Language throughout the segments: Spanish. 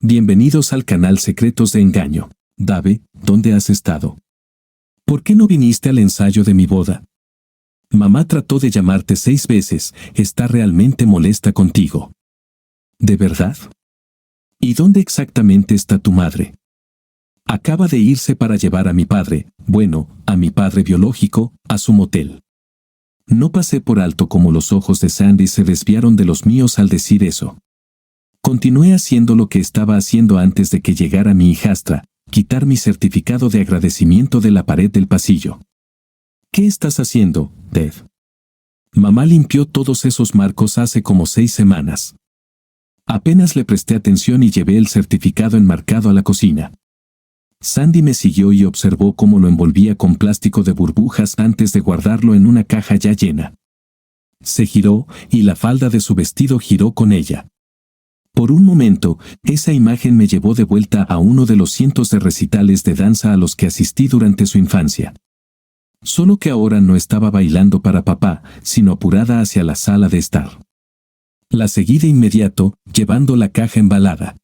Bienvenidos al canal Secretos de Engaño. Dave, ¿dónde has estado? ¿Por qué no viniste al ensayo de mi boda? Mamá trató de llamarte 6 veces, está realmente molesta contigo. ¿De verdad? ¿Y dónde exactamente está tu madre? Acaba de irse para llevar a mi padre, bueno, a mi padre biológico, a su motel. No pasé por alto cómo los ojos de Sandy se desviaron de los míos al decir eso. Continué haciendo lo que estaba haciendo antes de que llegara mi hijastra, quitar mi certificado de agradecimiento de la pared del pasillo. ¿Qué estás haciendo, Ted? Mamá limpió todos esos marcos hace como 6 semanas. Apenas le presté atención y llevé el certificado enmarcado a la cocina. Sandy me siguió y observó cómo lo envolvía con plástico de burbujas antes de guardarlo en una caja ya llena. Se giró, y la falda de su vestido giró con ella. Por un momento, esa imagen me llevó de vuelta a uno de los cientos de recitales de danza a los que asistí durante su infancia. Solo que ahora no estaba bailando para papá, sino apurada hacia la sala de estar. La seguí de inmediato, llevando la caja embalada.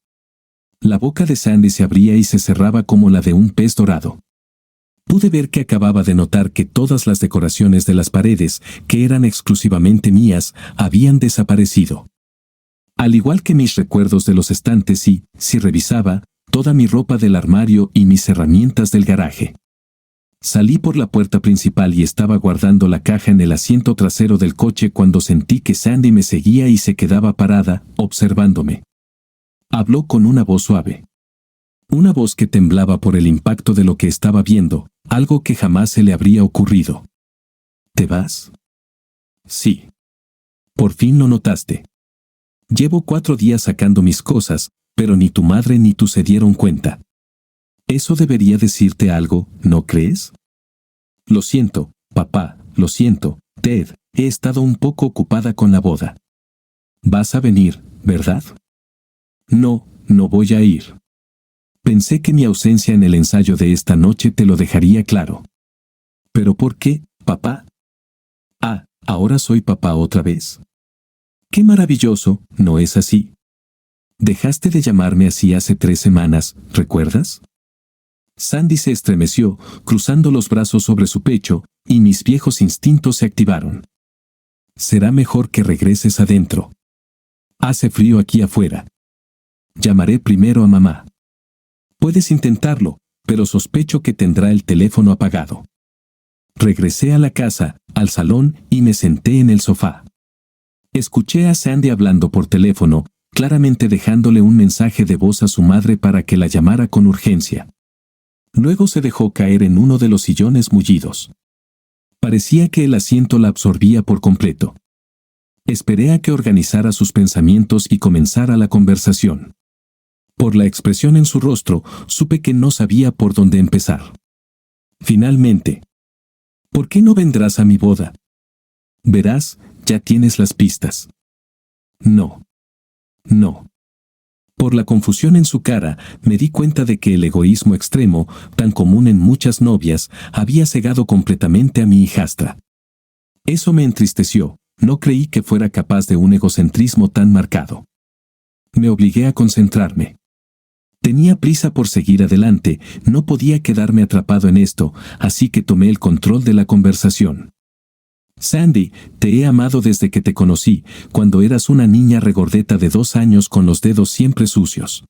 La boca de Sandy se abría y se cerraba como la de un pez dorado. Pude ver que acababa de notar que todas las decoraciones de las paredes, que eran exclusivamente mías, habían desaparecido. Al igual que mis recuerdos de los estantes y, si revisaba, toda mi ropa del armario y mis herramientas del garaje. Salí por la puerta principal y estaba guardando la caja en el asiento trasero del coche cuando sentí que Sandy me seguía y se quedaba parada, observándome. Habló con una voz suave. Una voz que temblaba por el impacto de lo que estaba viendo, algo que jamás se le habría ocurrido. ¿Te vas? Sí. Por fin lo notaste. Llevo 4 días sacando mis cosas, pero ni tu madre ni tú se dieron cuenta. Eso debería decirte algo, ¿no crees? Lo siento, papá, lo siento, Ted, he estado un poco ocupada con la boda. ¿Vas a venir, verdad? No, no voy a ir. Pensé que mi ausencia en el ensayo de esta noche te lo dejaría claro. ¿Pero por qué, papá? Ah, ¿ahora soy papá otra vez? ¡Qué maravilloso! ¿No es así? Dejaste de llamarme así hace 3 semanas, ¿recuerdas? Sandy se estremeció, cruzando los brazos sobre su pecho, y mis viejos instintos se activaron. Será mejor que regreses adentro. Hace frío aquí afuera. Llamaré primero a mamá. Puedes intentarlo, pero sospecho que tendrá el teléfono apagado. Regresé a la casa, al salón, y me senté en el sofá. Escuché a Sandy hablando por teléfono, claramente dejándole un mensaje de voz a su madre para que la llamara con urgencia. Luego se dejó caer en uno de los sillones mullidos. Parecía que el asiento la absorbía por completo. Esperé a que organizara sus pensamientos y comenzara la conversación. Por la expresión en su rostro, supe que no sabía por dónde empezar. Finalmente. ¿Por qué no vendrás a mi boda? Verás, ya tienes las pistas. No. No. Por la confusión en su cara, me di cuenta de que el egoísmo extremo, tan común en muchas novias, había cegado completamente a mi hijastra. Eso me entristeció, no creí que fuera capaz de un egocentrismo tan marcado. Me obligué a concentrarme. Tenía prisa por seguir adelante, no podía quedarme atrapado en esto, así que tomé el control de la conversación. Sandy, te he amado desde que te conocí, cuando eras una niña regordeta de 2 años con los dedos siempre sucios.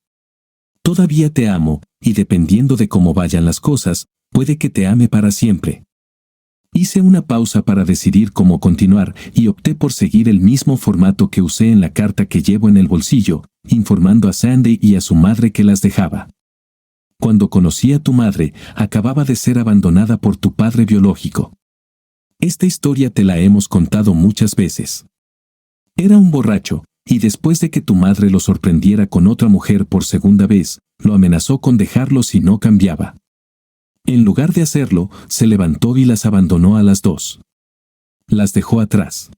Todavía te amo, y dependiendo de cómo vayan las cosas, puede que te ame para siempre. Hice una pausa para decidir cómo continuar y opté por seguir el mismo formato que usé en la carta que llevo en el bolsillo, informando a Sandy y a su madre que las dejaba. Cuando conocí a tu madre, acababa de ser abandonada por tu padre biológico. Esta historia te la hemos contado muchas veces. Era un borracho, y después de que tu madre lo sorprendiera con otra mujer por segunda vez, lo amenazó con dejarlo si no cambiaba. En lugar de hacerlo, se levantó y las abandonó a las 2. Las dejó atrás.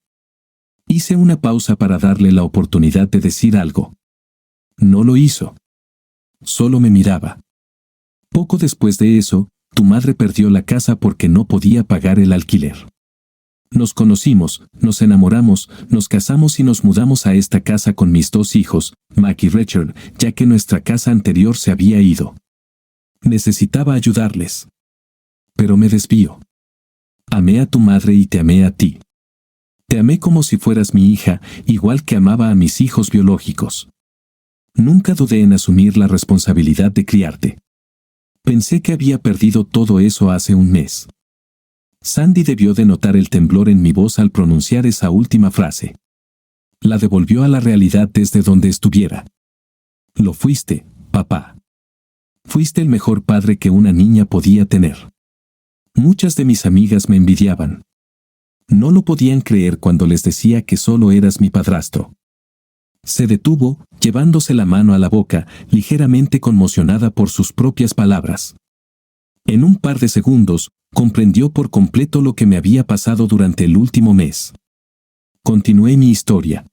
Hice una pausa para darle la oportunidad de decir algo. No lo hizo. Solo me miraba. Poco después de eso, tu madre perdió la casa porque no podía pagar el alquiler. Nos conocimos, nos enamoramos, nos casamos y nos mudamos a esta casa con mis 2 hijos, Mac y Richard, ya que nuestra casa anterior se había ido. Necesitaba ayudarles. Pero me desvío. Amé a tu madre y te amé a ti. Te amé como si fueras mi hija, igual que amaba a mis hijos biológicos. Nunca dudé en asumir la responsabilidad de criarte. Pensé que había perdido todo eso hace un mes. Sandy debió de notar el temblor en mi voz al pronunciar esa última frase. La devolvió a la realidad desde donde estuviera. Lo fuiste, papá. Fuiste el mejor padre que una niña podía tener. Muchas de mis amigas me envidiaban. No lo podían creer cuando les decía que solo eras mi padrastro. Se detuvo, llevándose la mano a la boca, ligeramente conmocionada por sus propias palabras. En un par de segundos, comprendió por completo lo que me había pasado durante el último mes. Continué mi historia.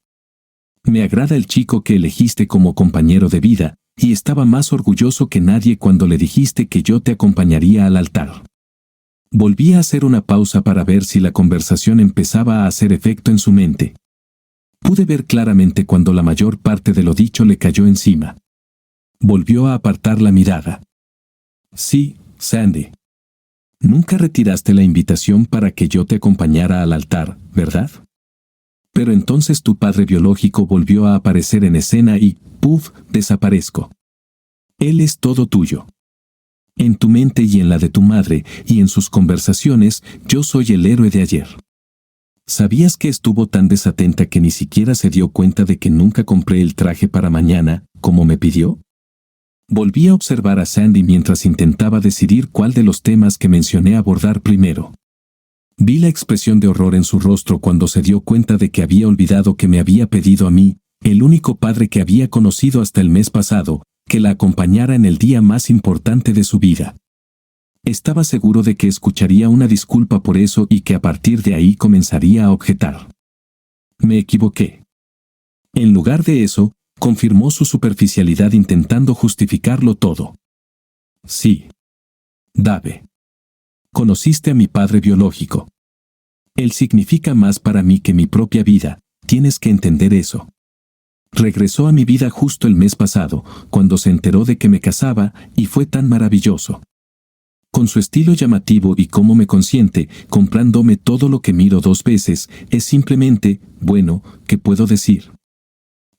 Me agrada el chico que elegiste como compañero de vida, y estaba más orgulloso que nadie cuando le dijiste que yo te acompañaría al altar. Volví a hacer una pausa para ver si la conversación empezaba a hacer efecto en su mente. Pude ver claramente cuando la mayor parte de lo dicho le cayó encima. Volvió a apartar la mirada. Sí, Sandy. Nunca retiraste la invitación para que yo te acompañara al altar, ¿verdad? Pero entonces tu padre biológico volvió a aparecer en escena y, ¡puf!, desaparezco. Él es todo tuyo. En tu mente y en la de tu madre, y en sus conversaciones, yo soy el héroe de ayer. ¿Sabías que estuvo tan desatenta que ni siquiera se dio cuenta de que nunca compré el traje para mañana, como me pidió? Volví a observar a Sandy mientras intentaba decidir cuál de los temas que mencioné abordar primero. Vi la expresión de horror en su rostro cuando se dio cuenta de que había olvidado que me había pedido a mí, el único padre que había conocido hasta el mes pasado, que la acompañara en el día más importante de su vida. Estaba seguro de que escucharía una disculpa por eso y que a partir de ahí comenzaría a objetar. Me equivoqué. En lugar de eso, confirmó su superficialidad intentando justificarlo todo. Sí. Dave. Conociste a mi padre biológico. Él significa más para mí que mi propia vida, tienes que entender eso. Regresó a mi vida justo el mes pasado, cuando se enteró de que me casaba, y fue tan maravilloso. Con su estilo llamativo y cómo me consiente, comprándome todo lo que miro 2 veces, es simplemente, bueno, ¿qué puedo decir?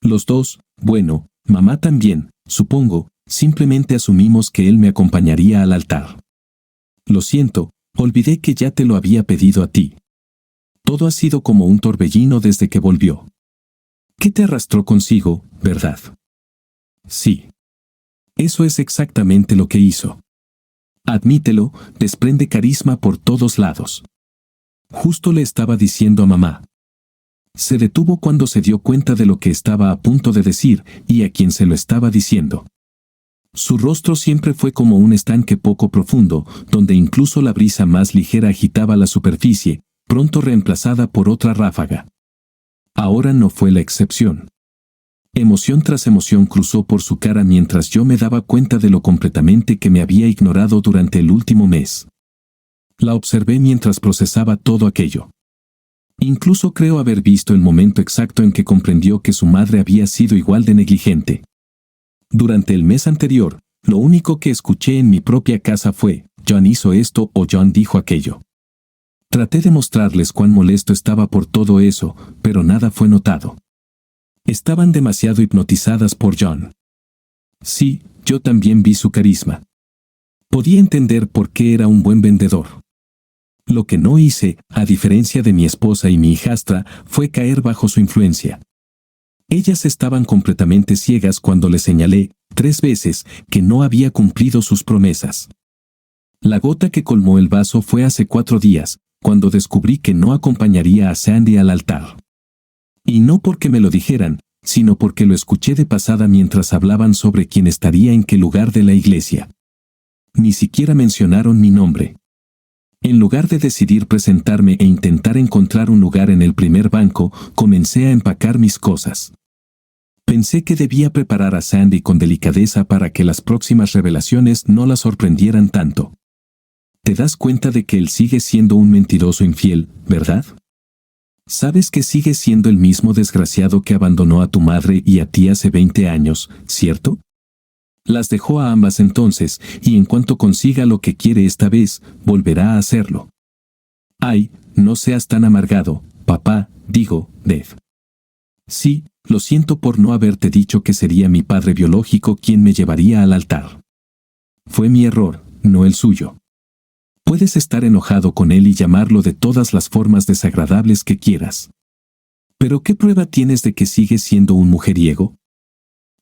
Los dos, bueno, mamá también, supongo, simplemente asumimos que él me acompañaría al altar. Lo siento, olvidé que ya te lo había pedido a ti. Todo ha sido como un torbellino desde que volvió. ¿Qué te arrastró consigo, verdad? Sí. Eso es exactamente lo que hizo. Admítelo, desprende carisma por todos lados. Justo le estaba diciendo a mamá. Se detuvo cuando se dio cuenta de lo que estaba a punto de decir y a quien se lo estaba diciendo. Su rostro siempre fue como un estanque poco profundo, donde incluso la brisa más ligera agitaba la superficie, pronto reemplazada por otra ráfaga. Ahora no fue la excepción. Emoción tras emoción cruzó por su cara mientras yo me daba cuenta de lo completamente que me había ignorado durante el último mes. La observé mientras procesaba todo aquello. Incluso creo haber visto el momento exacto en que comprendió que su madre había sido igual de negligente. Durante el mes anterior, lo único que escuché en mi propia casa fue, John hizo esto o John dijo aquello. Traté de mostrarles cuán molesto estaba por todo eso, pero nada fue notado. Estaban demasiado hipnotizadas por John. Sí, yo también vi su carisma. Podía entender por qué era un buen vendedor. Lo que no hice, a diferencia de mi esposa y mi hijastra, fue caer bajo su influencia. Ellas estaban completamente ciegas cuando le señalé, 3 veces, que no había cumplido sus promesas. La gota que colmó el vaso fue hace 4 días, cuando descubrí que no acompañaría a Sandy al altar. Y no porque me lo dijeran, sino porque lo escuché de pasada mientras hablaban sobre quién estaría en qué lugar de la iglesia. Ni siquiera mencionaron mi nombre. En lugar de decidir presentarme e intentar encontrar un lugar en el primer banco, comencé a empacar mis cosas. Pensé que debía preparar a Sandy con delicadeza para que las próximas revelaciones no la sorprendieran tanto. Te das cuenta de que él sigue siendo un mentiroso infiel, ¿verdad? Sabes que sigues siendo el mismo desgraciado que abandonó a tu madre y a ti hace 20 años, ¿cierto? Las dejó a ambas entonces, y en cuanto consiga lo que quiere esta vez, volverá a hacerlo. Ay, no seas tan amargado, papá, digo, Dev. Sí, lo siento por no haberte dicho que sería mi padre biológico quien me llevaría al altar. Fue mi error, no el suyo. Puedes estar enojado con él y llamarlo de todas las formas desagradables que quieras. ¿Pero qué prueba tienes de que sigues siendo un mujeriego?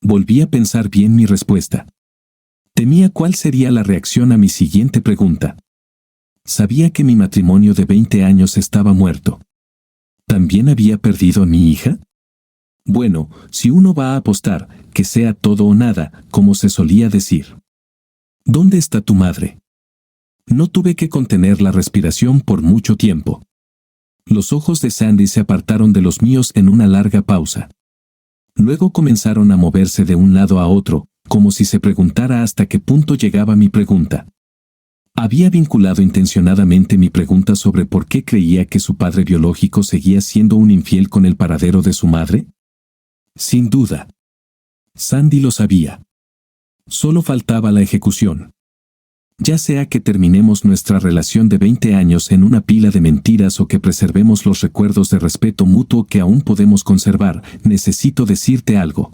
Volví a pensar bien mi respuesta. Temía cuál sería la reacción a mi siguiente pregunta. Sabía que mi matrimonio de 20 años estaba muerto. ¿También había perdido a mi hija? Bueno, si uno va a apostar, que sea todo o nada, como se solía decir. ¿Dónde está tu madre? No tuve que contener la respiración por mucho tiempo. Los ojos de Sandy se apartaron de los míos en una larga pausa. Luego comenzaron a moverse de un lado a otro, como si se preguntara hasta qué punto llegaba mi pregunta. ¿Había vinculado intencionadamente mi pregunta sobre por qué creía que su padre biológico seguía siendo un infiel con el paradero de su madre? Sin duda. Sandy lo sabía. Solo faltaba la ejecución. Ya sea que terminemos nuestra relación de 20 años en una pila de mentiras o que preservemos los recuerdos de respeto mutuo que aún podemos conservar, necesito decirte algo.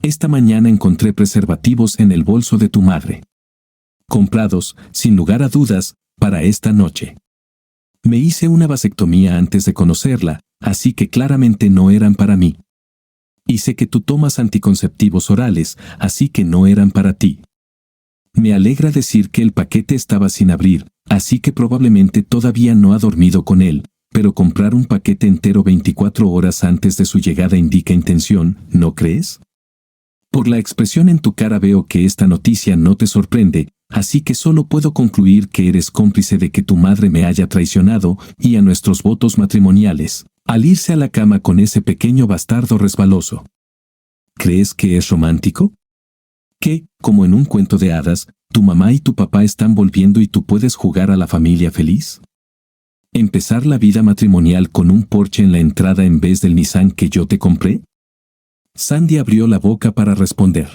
Esta mañana encontré preservativos en el bolso de tu madre. Comprados, sin lugar a dudas, para esta noche. Me hice una vasectomía antes de conocerla, así que claramente no eran para mí. Y sé que tú tomas anticonceptivos orales, así que no eran para ti. Me alegra decir que el paquete estaba sin abrir, así que probablemente todavía no ha dormido con él, pero comprar un paquete entero 24 horas antes de su llegada indica intención, ¿no crees? Por la expresión en tu cara veo que esta noticia no te sorprende, así que solo puedo concluir que eres cómplice de que tu madre me haya traicionado y a nuestros votos matrimoniales, al irse a la cama con ese pequeño bastardo resbaloso. ¿Crees que es romántico? Que, como en un cuento de hadas, tu mamá y tu papá están volviendo y tú puedes jugar a la familia feliz? ¿Empezar la vida matrimonial con un Porsche en la entrada en vez del Nissan que yo te compré? Sandy abrió la boca para responder.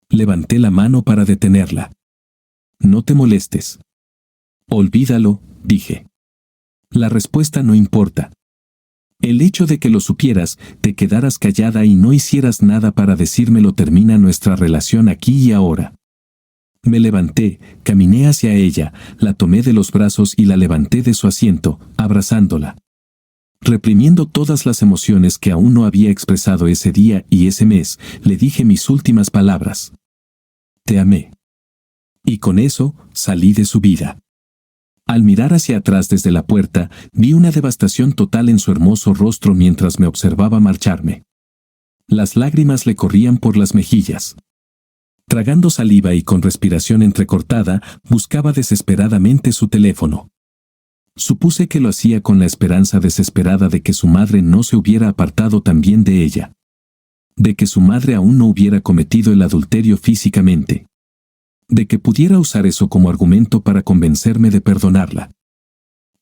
Levanté la mano para detenerla. No te molestes. Olvídalo, dije. La respuesta no importa. El hecho de que lo supieras, te quedaras callada y no hicieras nada para decírmelo termina nuestra relación aquí y ahora. Me levanté, caminé hacia ella, la tomé de los brazos y la levanté de su asiento, abrazándola. Reprimiendo todas las emociones que aún no había expresado ese día y ese mes, le dije mis últimas palabras. Te amé. Y con eso, salí de su vida. Al mirar hacia atrás desde la puerta, vi una devastación total en su hermoso rostro mientras me observaba marcharme. Las lágrimas le corrían por las mejillas. Tragando saliva y con respiración entrecortada, buscaba desesperadamente su teléfono. Supuse que lo hacía con la esperanza desesperada de que su madre no se hubiera apartado también de ella. De que su madre aún no hubiera cometido el adulterio físicamente. De que pudiera usar eso como argumento para convencerme de perdonarla.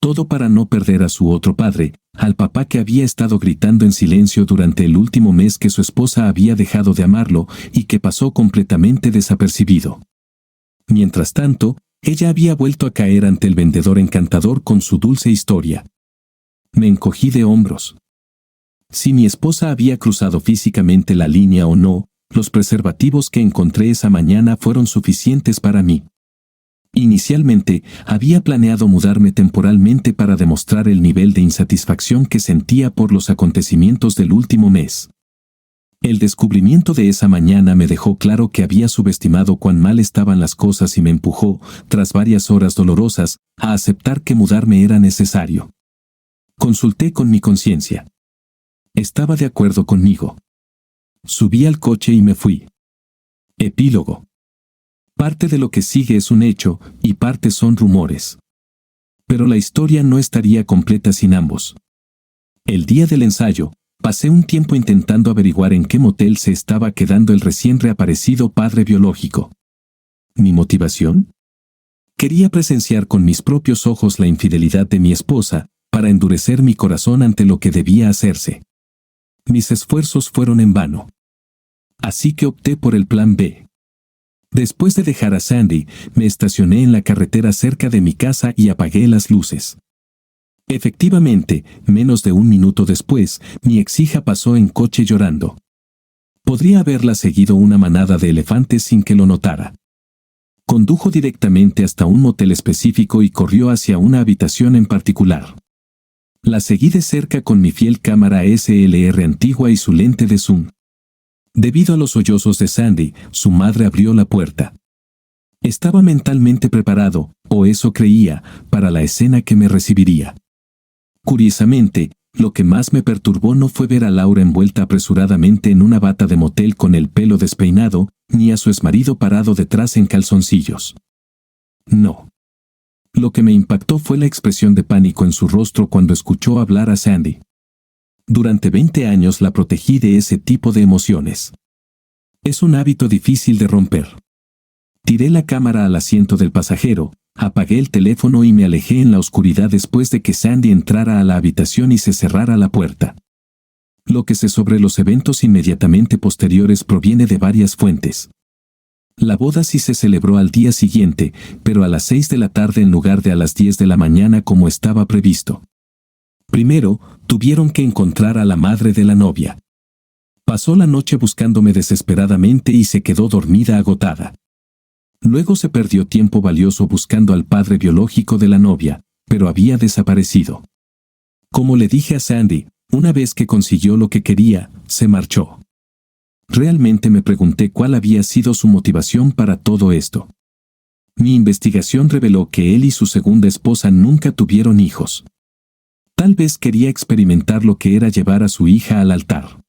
Todo para no perder a su otro padre, al papá que había estado gritando en silencio durante el último mes que su esposa había dejado de amarlo y que pasó completamente desapercibido. Mientras tanto, ella había vuelto a caer ante el vendedor encantador con su dulce historia. Me encogí de hombros. Si mi esposa había cruzado físicamente la línea o no, los preservativos que encontré esa mañana fueron suficientes para mí. Inicialmente, había planeado mudarme temporalmente para demostrar el nivel de insatisfacción que sentía por los acontecimientos del último mes. El descubrimiento de esa mañana me dejó claro que había subestimado cuán mal estaban las cosas y me empujó, tras varias horas dolorosas, a aceptar que mudarme era necesario. Consulté con mi conciencia. Estaba de acuerdo conmigo. Subí al coche y me fui. Epílogo. Parte de lo que sigue es un hecho, y parte son rumores. Pero la historia no estaría completa sin ambos. El día del ensayo, pasé un tiempo intentando averiguar en qué motel se estaba quedando el recién reaparecido padre biológico. ¿Mi motivación? Quería presenciar con mis propios ojos la infidelidad de mi esposa, para endurecer mi corazón ante lo que debía hacerse. Mis esfuerzos fueron en vano. Así que opté por el plan B. Después de dejar a Sandy, me estacioné en la carretera cerca de mi casa y apagué las luces. Efectivamente, menos de un minuto después, mi exhija pasó en coche llorando. Podría haberla seguido una manada de elefantes sin que lo notara. Condujo directamente hasta un motel específico y corrió hacia una habitación en particular. La seguí de cerca con mi fiel cámara SLR antigua y su lente de zoom. Debido a los sollozos de Sandy, su madre abrió la puerta. Estaba mentalmente preparado, o eso creía, para la escena que me recibiría. Curiosamente, lo que más me perturbó no fue ver a Laura envuelta apresuradamente en una bata de motel con el pelo despeinado, ni a su exmarido parado detrás en calzoncillos. No. Lo que me impactó fue la expresión de pánico en su rostro cuando escuchó hablar a Sandy. Durante 20 años la protegí de ese tipo de emociones. Es un hábito difícil de romper. Tiré la cámara al asiento del pasajero, apagué el teléfono y me alejé en la oscuridad después de que Sandy entrara a la habitación y se cerrara la puerta. Lo que sé sobre los eventos inmediatamente posteriores proviene de varias fuentes. La boda sí se celebró al día siguiente, pero a las 6 de la tarde en lugar de a las 10 de la mañana como estaba previsto. Primero, tuvieron que encontrar a la madre de la novia. Pasó la noche buscándome desesperadamente y se quedó dormida agotada. Luego se perdió tiempo valioso buscando al padre biológico de la novia, pero había desaparecido. Como le dije a Sandy, una vez que consiguió lo que quería, se marchó. Realmente me pregunté cuál había sido su motivación para todo esto. Mi investigación reveló que él y su segunda esposa nunca tuvieron hijos. Tal vez quería experimentar lo que era llevar a su hija al altar.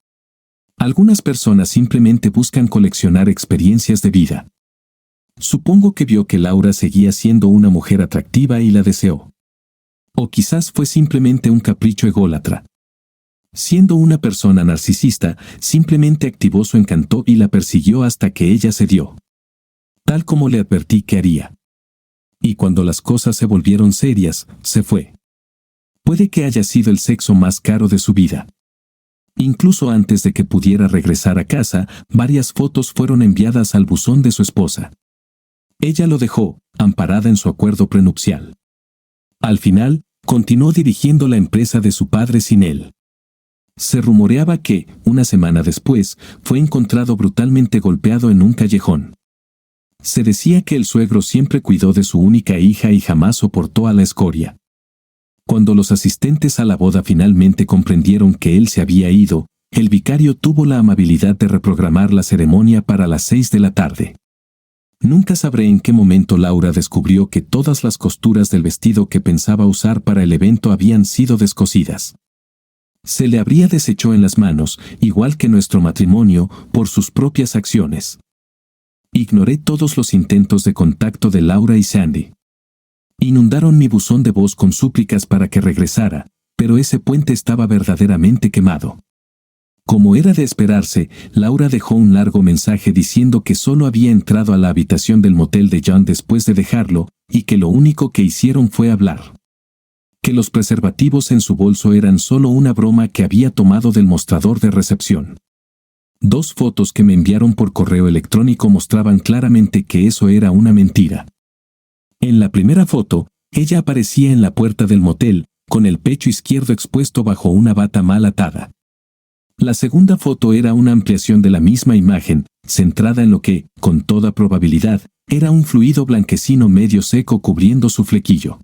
Algunas personas simplemente buscan coleccionar experiencias de vida. Supongo que vio que Laura seguía siendo una mujer atractiva y la deseó. O quizás fue simplemente un capricho ególatra. Siendo una persona narcisista, simplemente activó su encanto y la persiguió hasta que ella cedió. Tal como le advertí que haría. Y cuando las cosas se volvieron serias, se fue. Puede que haya sido el sexo más caro de su vida. Incluso antes de que pudiera regresar a casa, varias fotos fueron enviadas al buzón de su esposa. Ella lo dejó, amparada en su acuerdo prenupcial. Al final, continuó dirigiendo la empresa de su padre sin él. Se rumoreaba que, una semana después, fue encontrado brutalmente golpeado en un callejón. Se decía que el suegro siempre cuidó de su única hija y jamás soportó a la escoria. Cuando los asistentes a la boda finalmente comprendieron que él se había ido, el vicario tuvo la amabilidad de reprogramar la ceremonia para las 6 de la tarde. Nunca sabré en qué momento Laura descubrió que todas las costuras del vestido que pensaba usar para el evento habían sido descosidas. Se le habría deshecho en las manos, igual que nuestro matrimonio, por sus propias acciones. Ignoré todos los intentos de contacto de Laura y Sandy. Inundaron mi buzón de voz con súplicas para que regresara, pero ese puente estaba verdaderamente quemado. Como era de esperarse, Laura dejó un largo mensaje diciendo que solo había entrado a la habitación del motel de John después de dejarlo, y que lo único que hicieron fue hablar. Que los preservativos en su bolso eran solo una broma que había tomado del mostrador de recepción. 2 fotos que me enviaron por correo electrónico mostraban claramente que eso era una mentira. En la primera foto, ella aparecía en la puerta del motel, con el pecho izquierdo expuesto bajo una bata mal atada. La segunda foto era una ampliación de la misma imagen, centrada en lo que, con toda probabilidad, era un fluido blanquecino medio seco cubriendo su flequillo.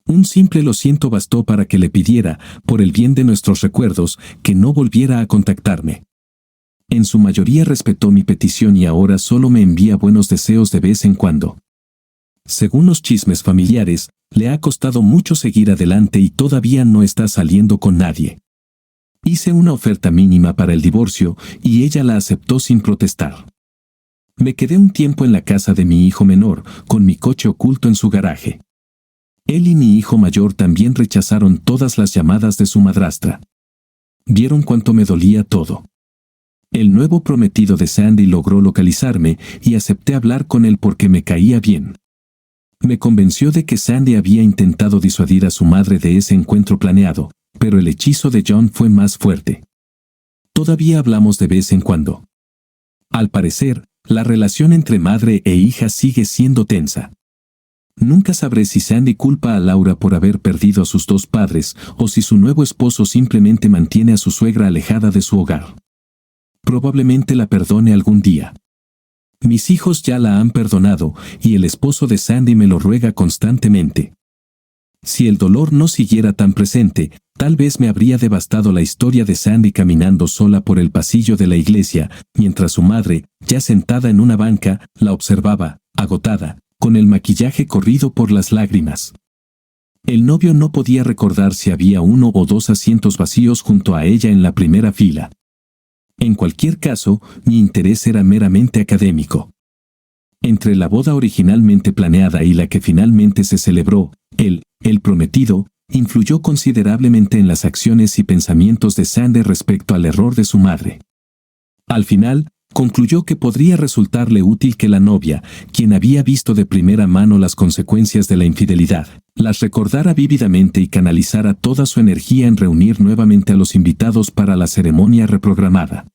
Un simple lo siento bastó para que le pidiera, por el bien de nuestros recuerdos, que no volviera a contactarme. En su mayoría respetó mi petición y ahora solo me envía buenos deseos de vez en cuando. Según los chismes familiares, le ha costado mucho seguir adelante y todavía no está saliendo con nadie. Hice una oferta mínima para el divorcio y ella la aceptó sin protestar. Me quedé un tiempo en la casa de mi hijo menor, con mi coche oculto en su garaje. Él y mi hijo mayor también rechazaron todas las llamadas de su madrastra. Vieron cuánto me dolía todo. El nuevo prometido de Sandy logró localizarme y acepté hablar con él porque me caía bien. Me convenció de que Sandy había intentado disuadir a su madre de ese encuentro planeado, pero el hechizo de John fue más fuerte. Todavía hablamos de vez en cuando. Al parecer, la relación entre madre e hija sigue siendo tensa. Nunca sabré si Sandy culpa a Laura por haber perdido a sus dos padres o si su nuevo esposo simplemente mantiene a su suegra alejada de su hogar. Probablemente la perdone algún día. Mis hijos ya la han perdonado y el esposo de Sandy me lo ruega constantemente. Si el dolor no siguiera tan presente, tal vez me habría devastado la historia de Sandy caminando sola por el pasillo de la iglesia, mientras su madre, ya sentada en una banca, la observaba, agotada, con el maquillaje corrido por las lágrimas. El novio no podía recordar si había 1 o 2 asientos vacíos junto a ella en la primera fila. En cualquier caso, mi interés era meramente académico. Entre la boda originalmente planeada y la que finalmente se celebró, el prometido, influyó considerablemente en las acciones y pensamientos de Sandy respecto al error de su madre. Al final, concluyó que podría resultarle útil que la novia, quien había visto de primera mano las consecuencias de la infidelidad, las recordara vívidamente y canalizara toda su energía en reunir nuevamente a los invitados para la ceremonia reprogramada.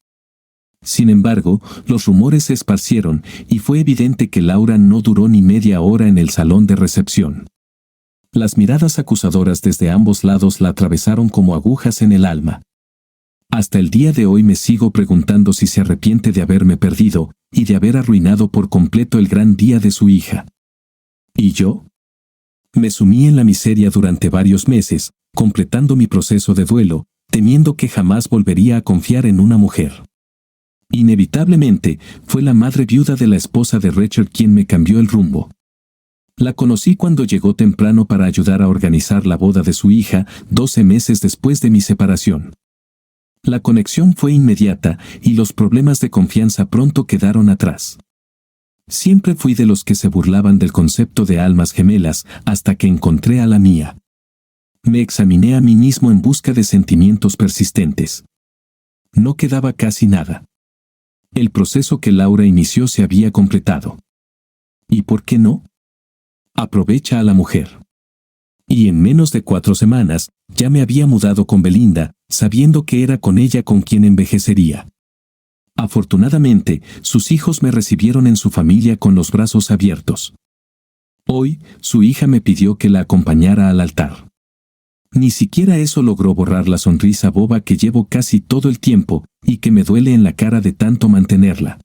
Sin embargo, los rumores se esparcieron y fue evidente que Laura no duró ni media hora en el salón de recepción. Las miradas acusadoras desde ambos lados la atravesaron como agujas en el alma. Hasta el día de hoy me sigo preguntando si se arrepiente de haberme perdido y de haber arruinado por completo el gran día de su hija. ¿Y yo? Me sumí en la miseria durante varios meses, completando mi proceso de duelo, temiendo que jamás volvería a confiar en una mujer. Inevitablemente, fue la madre viuda de la esposa de Rachel quien me cambió el rumbo. La conocí cuando llegó temprano para ayudar a organizar la boda de su hija, 12 meses después de mi separación. La conexión fue inmediata y los problemas de confianza pronto quedaron atrás. Siempre fui de los que se burlaban del concepto de almas gemelas hasta que encontré a la mía. Me examiné a mí mismo en busca de sentimientos persistentes. No quedaba casi nada. El proceso que Laura inició se había completado. ¿Y por qué no? Aprovecha a la mujer. Y en menos de 4 semanas, ya me había mudado con Belinda, sabiendo que era con ella con quien envejecería. Afortunadamente, sus hijos me recibieron en su familia con los brazos abiertos. Hoy, su hija me pidió que la acompañara al altar. Ni siquiera eso logró borrar la sonrisa boba que llevo casi todo el tiempo y que me duele en la cara de tanto mantenerla.